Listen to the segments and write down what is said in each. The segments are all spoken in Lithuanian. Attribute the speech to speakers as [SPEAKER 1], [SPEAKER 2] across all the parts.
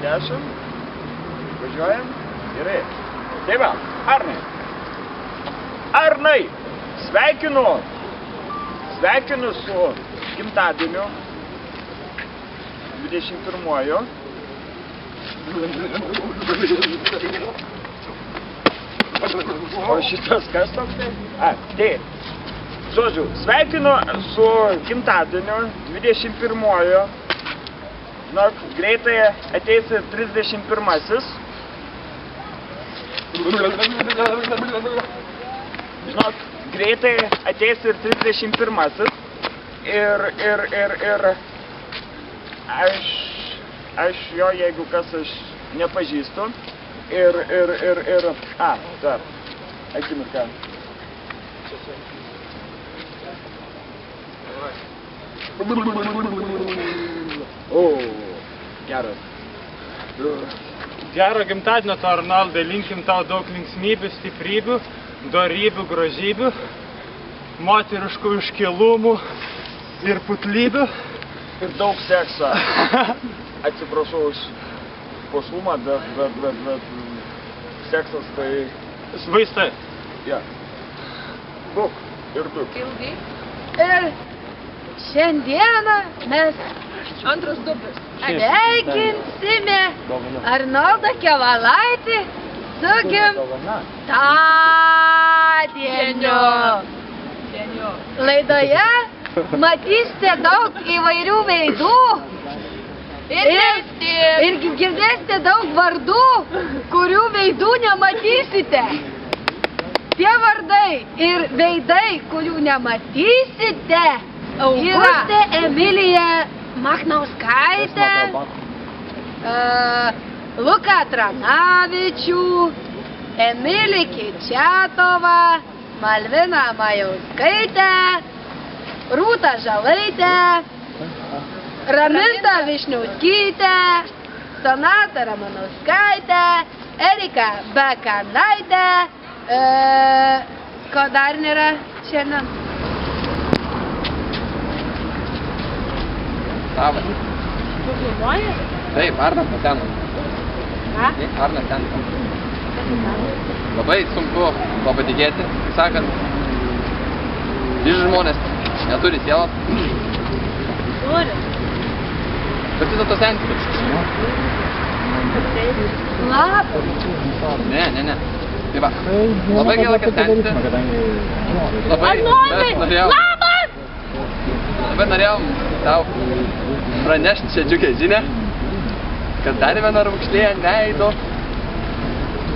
[SPEAKER 1] 10. Važiuojam. Gerai. Tai va, Arnai. Arnai, sveikinu su gimtadieniu 21-ojo. O šitas kas toks tai? Tai. Žodžiu, sveikinu su gimtadieniu 21-ojo. Žinok, greitai ateis ir 31-asis. Žinok, greitai ateis ir 31-asis. Ir aš jo, jeigu kas aš nepažįstu. Dar, akimirką. O, geras.
[SPEAKER 2] Gero gimtadienio tau, Arnoldai, linkim tau daug linksmybių, stiprybių, dorybių, grožybių, moteriškų iškilumų ir putlybių.
[SPEAKER 1] Ir daug sekso. Atsiprašau už pošlumą, bet seksas tai...
[SPEAKER 2] Vaistai.
[SPEAKER 1] Ja. Daug ir daug.
[SPEAKER 3] Ilgai. Ir šiandieną mes sveikinsime Arnoldą Kevalaitį su gimtadieniu. Laidoje matysite daug įvairių veidų ir girdėsite daug vardų, kurių veidų nematysite. Tie vardai ir veidai, kurių nematysite, Augustė Emilija Machnauskaitė, Luka Tranavičių, Emilija Kičiatova, Malvina Majauskaitė, Rūta Žalaitė, Raminta Višniauskytė, Sonata Ramanauskaitė, Erika Bekanaitė, ko dar nėra šiandien?
[SPEAKER 4] Labas.
[SPEAKER 3] Tu filmuoji?
[SPEAKER 4] Taip, Arnas paseno.
[SPEAKER 3] Ką?
[SPEAKER 4] Arnas ten. Labai sunku to patikėti, sakant, visi žmonės neturi sielos.
[SPEAKER 3] Turi.
[SPEAKER 4] Bet vis dėlto sentis.
[SPEAKER 3] Labas.
[SPEAKER 4] Ne. Tai va, labai gaila, kad sentis.
[SPEAKER 3] Arnoldai, labas!
[SPEAKER 4] Labai norėjom tau pranešti šią džiugią žinią, kad dar viena raukšlė ant veido,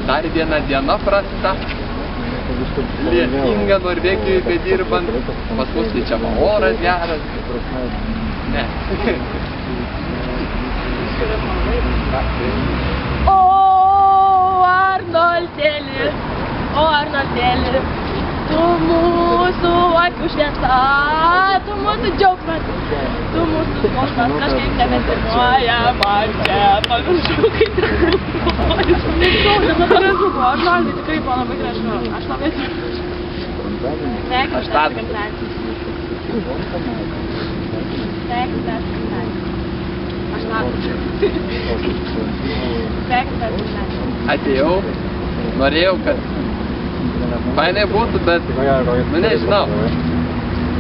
[SPEAKER 4] dar viena diena prasta, lietinga Norvegijoje bedirbant, pas mus čia oras geras. Ne.
[SPEAKER 3] O, Arnoldėli, tu mūsų akių šviesa, tu mūsų džiaugsmas, tu mūsų skausmas, kažkaip nebesimuoja man čia, pamiršau, kaip tai buvo. Arnoldai, tikrai buvo labai gražu, aš labai sveikinu tą gimtadienį. Aš labai
[SPEAKER 4] Atėjau, norėjau, kad fainai būtų, bet, nežinau,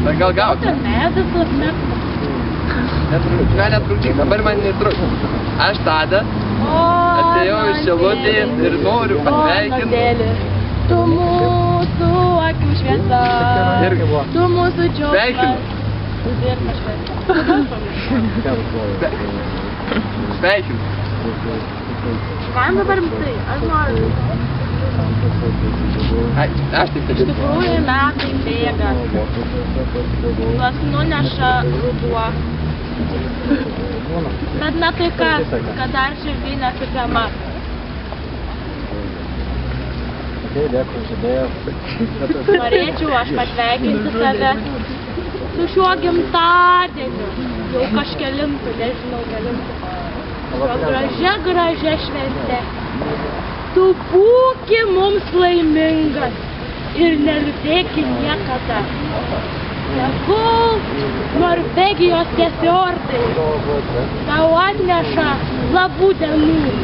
[SPEAKER 4] bet gal gauti. Netrukdyk, dabar man netrukdyk. Aš tada atėjau iš Šilutės ir noriu pasveikinti.
[SPEAKER 3] Tu mūsų akių šviesa, tu mūsų džiaugsmas.
[SPEAKER 4] Sveikinu.
[SPEAKER 3] Galim dabar tai, aš noriu.
[SPEAKER 4] Aš tik
[SPEAKER 3] Iš tikrųjų metai bėga, juos nuneša ruduo. Bet ne tai kas, kad dar širdį nesitema. Norėčiau aš pasveikinti tave su šiuo gimtadieniu, jau kažkelintų, nežinau, kelintų. Gražia švente. Tu būki mums laimingas ir neliūdėki niekada. Tegul Norvegijos tie fiordai tau atneša labų dienų.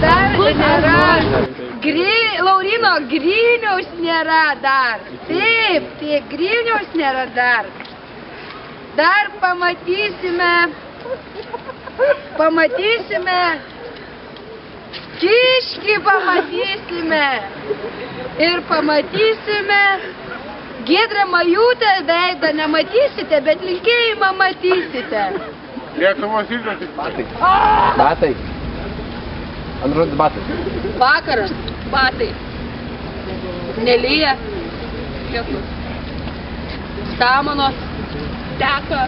[SPEAKER 5] Dar nėra. Laurino, Griniaus nėra dar. Taip, tai Griniaus nėra dar. Dar pamatysime. Kiškį pamatysime. Ir pamatysime. Giedrą Majutę veidą nematysite, bet linkėjimą matysite.
[SPEAKER 1] Lietuvos rytas.
[SPEAKER 4] Batai. Ant žodis batai.
[SPEAKER 5] Vakaras, batai. Nelyja. Lietus. Stamanos. Teka.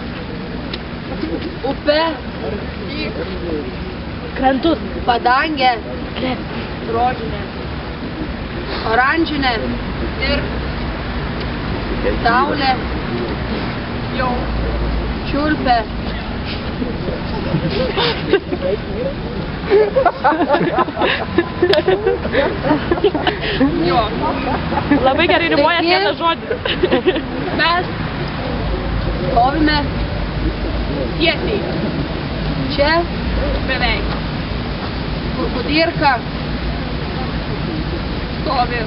[SPEAKER 5] Upė.
[SPEAKER 3] Krantus.
[SPEAKER 5] Padangė. Rožinė. Oranžinė. Ir saulė. Jau. Čiulpė. Jo.
[SPEAKER 3] Labai gerai rimuoja
[SPEAKER 5] Taigi,
[SPEAKER 3] vieną žodį.
[SPEAKER 5] Mes stovime tiesiai. Čia beveik. Kur Kudirka stovi.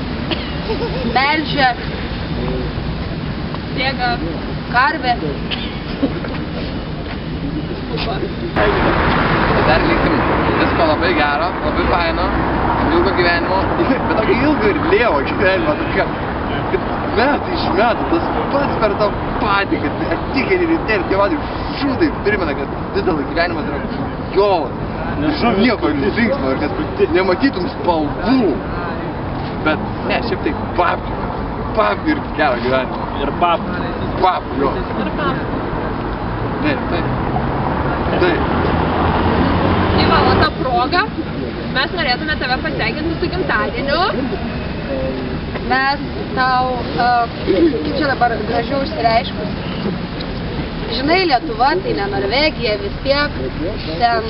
[SPEAKER 5] Melžia. Bėga karvė.
[SPEAKER 4] Dar linkim visko labai gero, labai faino, ilgo gyvenimo, bet tokio ilgo ir lėvo gyvenimo, tokio, kad metai iš metų tas pats per tą patį, kad atsikeli ryte ir tie vadai šūdai primena, kad vis dėlto gyvenimas yra jovas, nieko linksmo ir kad nematytum spalvų, bet ne, šiaip tai papų ir gero gyvenimo.
[SPEAKER 2] Ir papų.
[SPEAKER 4] Papų, jo.
[SPEAKER 3] Ir papų.
[SPEAKER 4] Taip.
[SPEAKER 5] Tai va, o tą progą mes norėtume tave pasveikinti su gimtadieniu. Mes tau, kaip čia dabar gražiau išsireiškus, žinai, Lietuva, tai ne Norvegija, vis tiek, ten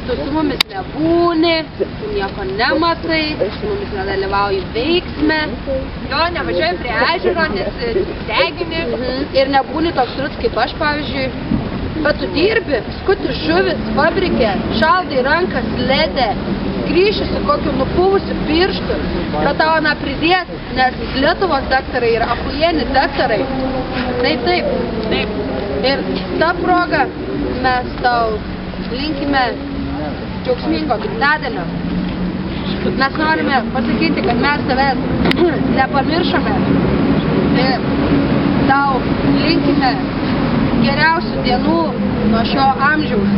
[SPEAKER 5] tu su mumis nebūni, tu nieko nematai, su mumis nedalyvauji veiksme. Jo, nevažiuoji prie ežero, nesidegini ir nebūni toks ruts kaip aš, pavyzdžiui. Bet tu dirbi, skuti žuvis fabrike, šaldai rankas ledė, grįši su kokiu nupuvusiu pirštu, bet tau pridės, nes Lietuvos daktarai yra apujeni daktarai. Taip. Ir tą progą mes tau linkime džiaugsmingo gimtadienio. Mes norime pasakyti, kad mes tavęs nepamiršome. Ir tau linkime geriausių dienų nuo šio amžiaus,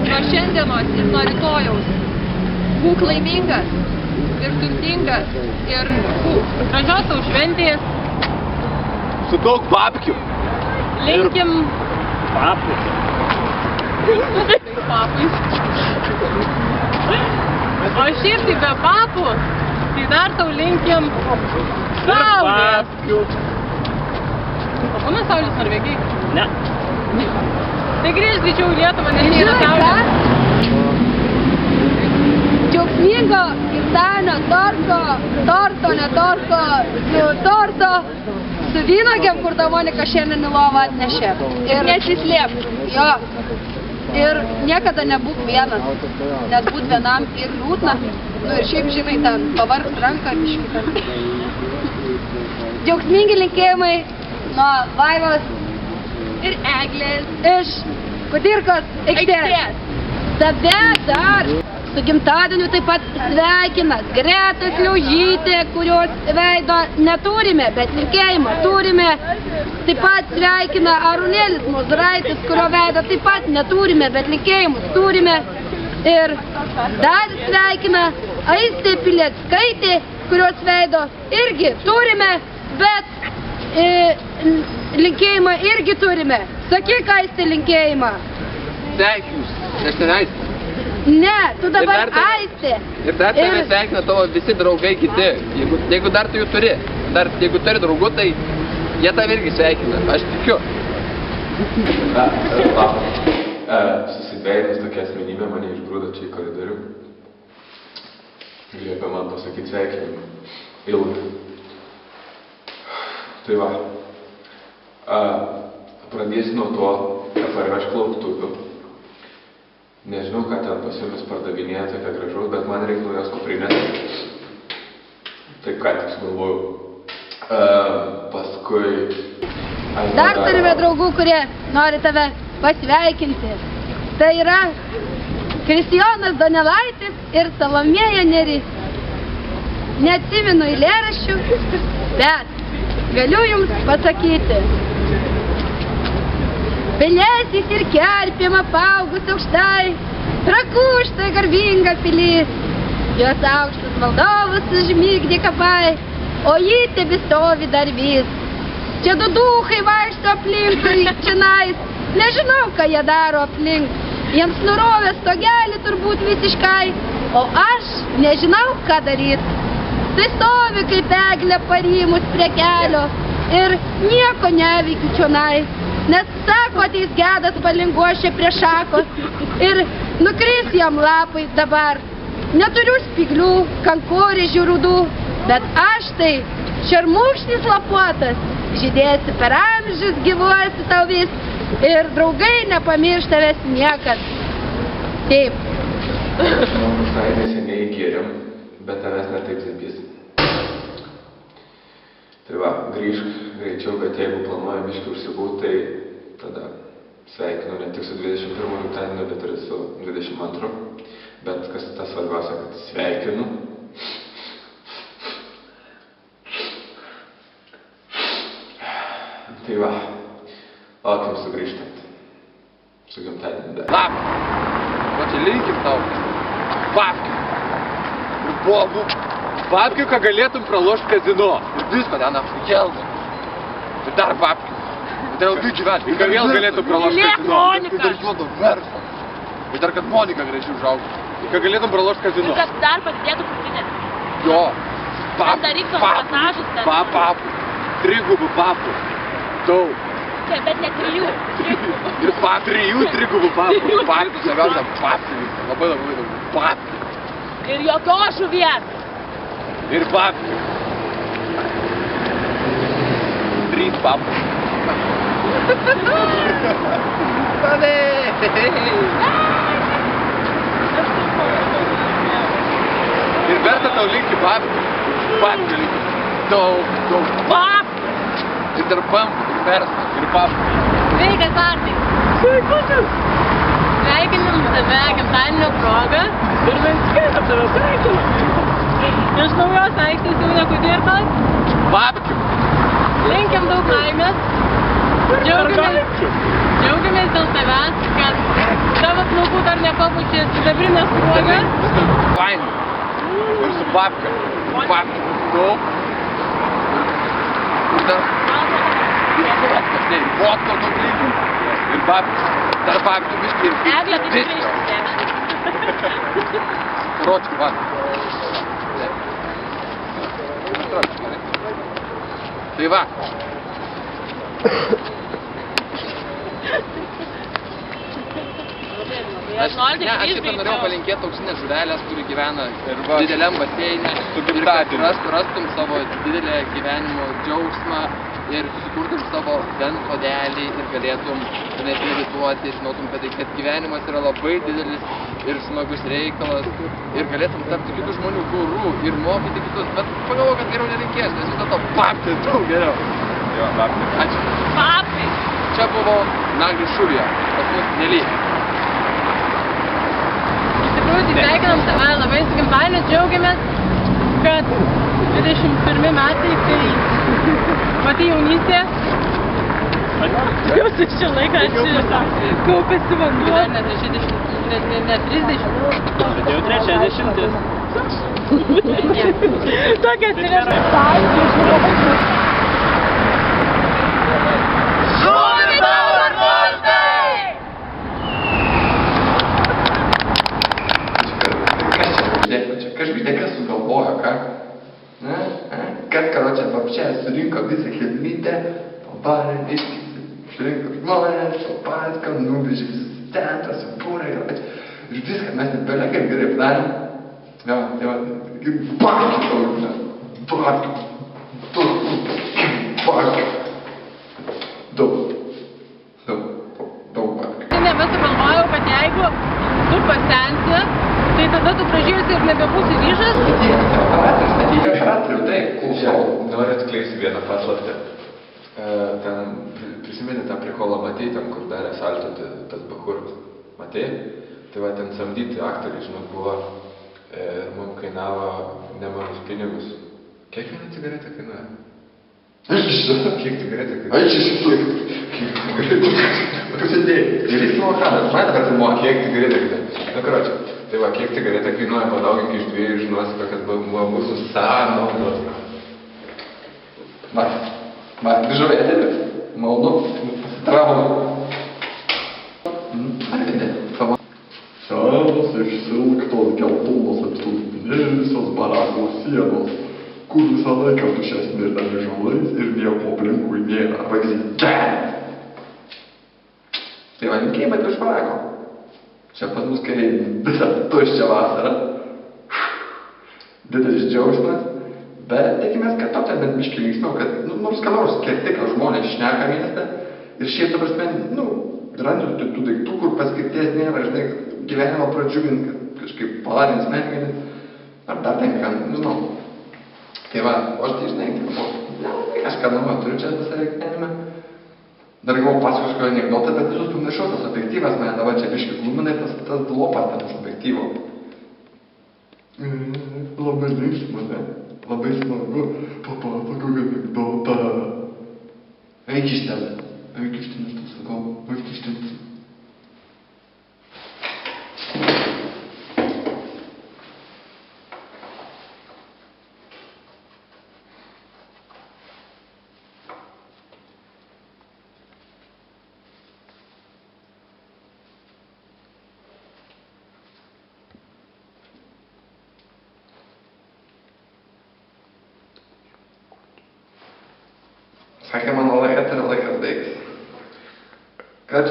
[SPEAKER 5] nuo šiandienos ir nuo rytojaus. Būk laimingas ir turtingas ir gražios tau šventės.
[SPEAKER 4] Su daug papkių.
[SPEAKER 5] Linkim
[SPEAKER 2] Papų.
[SPEAKER 5] papui. O šiaip tai be papų, tai dar tau linkim saulės. O būna saulės Norvegijai?
[SPEAKER 2] Ne.
[SPEAKER 5] Tai grįžt greičiau į Lietuvą, nes nėra saulės. Džiaugsmingo gimtadienio torto su vynuogėm, kur ta Monika šiandien į lovą atnešė. Ir nesislėp. Jo. Ir niekada nebūk vienas, nes būt vienam ir liūdna. Nu ir šiaip, žinai, ten pavargs ranką biškį ten. Džiaugsmingi linkėjimai nuo Vaivos ir Eglės iš Kudirkos aikštės. Tave dar su gimtadieniu taip pat sveikina Greta Sliaužytė, kurios veido neturime, bet linkėjimą turime. Taip pat sveikina Arūnėlis Mozuraitis, kurio veido taip pat neturime, bet linkėjimus turime. Ir dar sveikina Aistė Pileckaitė, kurios veido irgi turime, bet linkėjimą irgi turime. Sakyk, Aistė, linkėjimą.
[SPEAKER 4] Sveikinus, nes ten Aistė.
[SPEAKER 5] Ne, tu dabar Aistė.
[SPEAKER 4] Ir dar tave sveikina tavo visi draugai kiti. Jeigu dar tu jų turi, jeigu turi draugų, tai jie tave irgi sveikina. Aš tikiu.
[SPEAKER 6] Susidvėjus tokia asmenybė mane išgrūdo čia į koridorių. Liepė man pasakyti sveikinimą. Ilgą. Tai va. Pradėsiu nuo to, kad parveš plauktuvių. Nežinau, ką ten pas jumis pardavinėja tokia gražaus, bet man reikia naujos kuprinės. Taip ką tik sugalvojau. Paskui...
[SPEAKER 7] Dar turime draugų, kurie nori tave pasveikinti. Tai yra Kristijonas Donelaitis ir Salomėja Nėris. Neatsimenu eilėraščių, bet galiu jums pasakyti. Pelėsis ir kerpėm apaugus aukštai, Trakų štai garbinga pilis. Jos aukštus valdovus užmigdė kapai, o ji tebestovi dar vis. Čia du duchai vaikšto aplinkui čionais, nežinau, ką jie daro aplink. Jiems nurovė stogelį turbūt visiškai, o aš nežinau, ką daryt. Tai stovi kaip eglė parimus prie kelio ir nieko neveikiu čionai, nes sako, ateis gedas palinguošė prie šakos ir nukris jam lapai dabar. Neturiu spyglių, kankorėžių rudų, bet aš tai šermukšnis lapuotas, žydėsi per amžius, gyvuosi tau vis ir draugai nepamirš tavęs niekad. Taip.
[SPEAKER 6] Visai neseniai gėrėm, bet tavęs ne taip zibys. Tai va, grįžk greičiau, bet jeigu planuoji biškį užsibūt, tai tada sveikinu ne tik su 21 gimtadieniu, bet ir su 22. Bet kas tas svarbiausia, kad sveikinu. Tai va, laukiam sugrįžtant. Su gimtadieniu dar.
[SPEAKER 4] Labas! Va čia linkim tau. Babkių. Ir bobų. Babkių, ką galėtum pralošt kazino. Ir visko ten apjelda. Ir dar babkių. Ir dar ilgai gyventi. Ir vėl galėtum pralošt kazino. Ir dar juodo verslo. Ir dar kad Monika gražiai užaugtų. Ir ką galėtum pralošt kazino.
[SPEAKER 3] Ir kad dar padidėtų kuprinė.
[SPEAKER 4] Jo.
[SPEAKER 3] Daryk tos masažus ten.
[SPEAKER 4] Papų. Trigubų papų. Daug.
[SPEAKER 3] Čia, bet ne 3.
[SPEAKER 4] Ir 3 trigubų papų. Papų, svarbiausia, papų. Labai daug. Papų.
[SPEAKER 3] Ir jokios žuvies.
[SPEAKER 4] Ir papų. 3 papų. Ir verta tau linkti papų. Papų linkti. Daug.
[SPEAKER 3] Pap!
[SPEAKER 4] Ir dar pampų, ir verslo, ir papų.
[SPEAKER 5] Sveikas, Artai!
[SPEAKER 3] Sveikutis!
[SPEAKER 5] Sveikinam tave gimtadienio proga.
[SPEAKER 3] Ir mes skaitam tave sveikinam.
[SPEAKER 5] Iš naujos aikštės jau nekudirtas.
[SPEAKER 4] Papkių.
[SPEAKER 5] Linkim daug laimės. Džiaugiamės dėl tavęs, kad tavo plaukų dar nepapučia sidabrinės sruogas.
[SPEAKER 4] Fain. Ir su papkiu. Papkiu. Daug. Ir dar... Vodka daug lygių. Ir papkiu. Dar papkiu biškį ir...
[SPEAKER 3] Eglė, tai tikrai išsitepšti.
[SPEAKER 4] Ročkų, va. Tai va. Aš šitą norėjau palinkėti auksinės žuvelės, kuri gyvena dideliam baseinė. Rastum savo didelę gyvenimo džiaugsmą ir susikurtum savo bent sodelį ir galėtum medituoti, žinotum, kad gyvenimas yra labai didelis ir smagus reikalas ir galėtum tapti kitų žmonių guru ir mokyti kitus, bet pagalvoju, kad geriau nelinkės, nes vis dėlto papti daug geriau. Jo, papti. Ačiū.
[SPEAKER 3] Papti!
[SPEAKER 4] Čia buvo Naglis Šulija, pas mus nelyg.
[SPEAKER 5] Iš tikrųjų, tai sveikinam tave labai su gimtadieniu, džiaugiamės, kad 21 metai, kai matai jaunystė.
[SPEAKER 3] Jau su šį laiką kaupėsi vanduo.
[SPEAKER 5] Ne 30.
[SPEAKER 2] Bet jau 30.
[SPEAKER 3] Tokia atsineša. Žuvi tavo armostai!
[SPEAKER 6] Kažkaip kas sugalvojo, ką? Kas, karočią, papšė, surinko visą chebrytę, pabarė, surinko žmonės, papaską, nuvežė visą centrą, supūrė, ir viską mes nebele kaip gerai padarėm. Jo, tai va, babkių,
[SPEAKER 5] pasenti, tai tada tu pražiūrėsi ir nebebūsi vyžas.
[SPEAKER 6] Statyti operatorių, taip, klausau.
[SPEAKER 8] Noriu atskleisti vieną paslaptį. Ten prisimeni tą prikolą, matei, ten kur darė salto tas bachuras. Matei? Tai va, ten samdyti aktoriai, žinot, buvo ir mums kainavo nemažus pinigus. Kiek viena cigaretė kainuoja? Kiek cigaretė kainuoja? Kiek cigaretė?
[SPEAKER 6] Pasidėjai, ir jis nuo kadas, man dabar tai moka.
[SPEAKER 8] Kiek cigaretė kainuoja? Na, karočią, tai va, kiek cigaretė kainuoja, padaugink iš 2 ir žinosi, kokias buvo mūsų sąnaudos.
[SPEAKER 6] Va, grįžau eterį, malonu, pasitraukau. Arvidė, savo.
[SPEAKER 9] Senas išsilktos geltonos apstulpinėjusios barako sienos, kur visą laiką tušesnė žolais ir nieko aplinkui nėra.
[SPEAKER 6] Vagzys. Tai va, linkėjimai iš barako. Čia pas mus kai visą tuščią vasarą. Didelis džiaugsmas. Bet tikimės, kad to ten bent biškį linksmiau, kad nors ką nors kiek tikras žmonės šneka mieste. Ir šiaip, ta prasme, randi tų daiktų, kur paskirties nėra, žinai, gyvenimą pradžiugint, kad kažkaip paladins smegenis. Ar dar tenka, nežinau. Tai va, o aš tai, žinai, kažką naujo turiu čia visą gyvenimą. Dar galvoju pasakos kažkokį anekdotą, bet visus pamiršau, tas objektyvas mane dabar čia biškį glumina ir tas lopas tas objektyvo.
[SPEAKER 9] Labai linksma, ne? Labai smagu, papasakok anekdotą.
[SPEAKER 6] Eik iš ten, aš tau sakau, eik iš ten. Sakė mano laikas ir laikas baigsis. Kad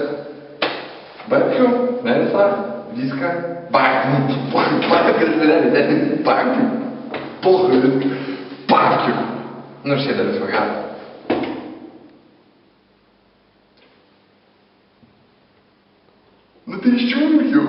[SPEAKER 6] baigčiau, mėnesą, viską, baigčiau, nu šiai dar viso gero.
[SPEAKER 9] Nu tai iščiūk jau.